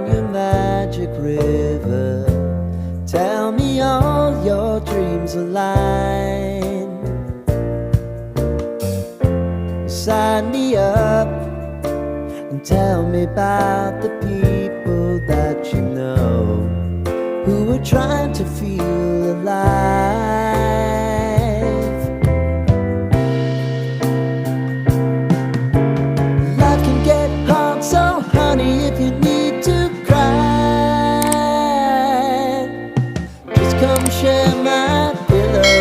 on your magic river. Tell me all your dreams align. Sign me up and tell me about the people that you know who are trying to feel alive. Life can get hard, so honey, if you need to cry, just come share my pillow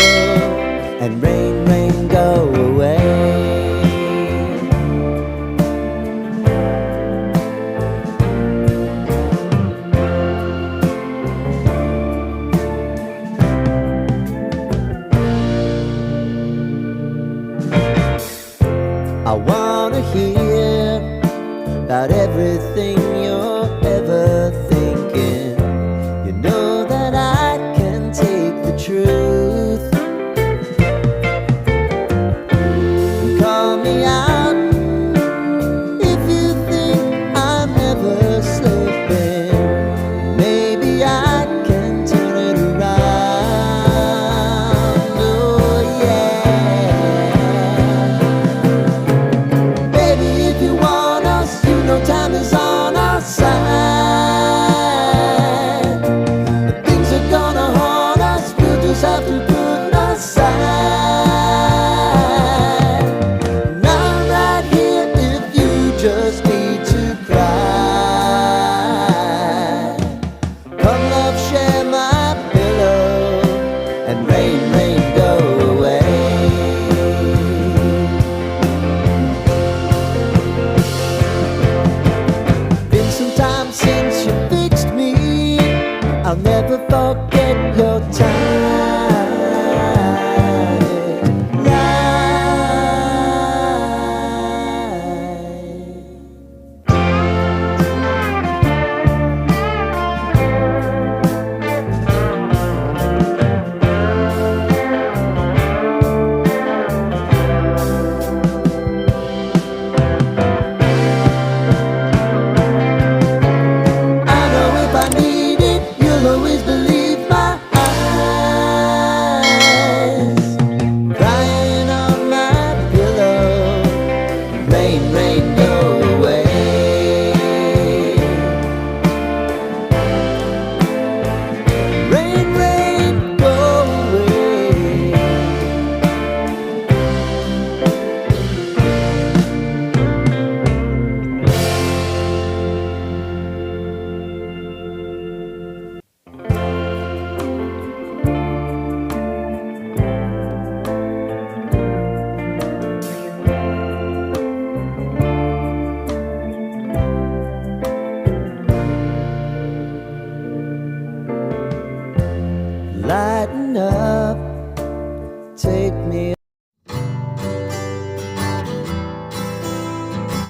and rain, rain, go away. I wanna hear about everything you're ever thinking. You know that I can take the truth. And call me out if you think I'm ever slipping. Maybe I can turn it around. Oh yeah. Time is on our side. Things are gonna haunt us, we'll just have to put aside. And I'm right here if you just need to cry. Come love, share my pillow and rain, rain, go away. Since you fixed me, I'll never forget.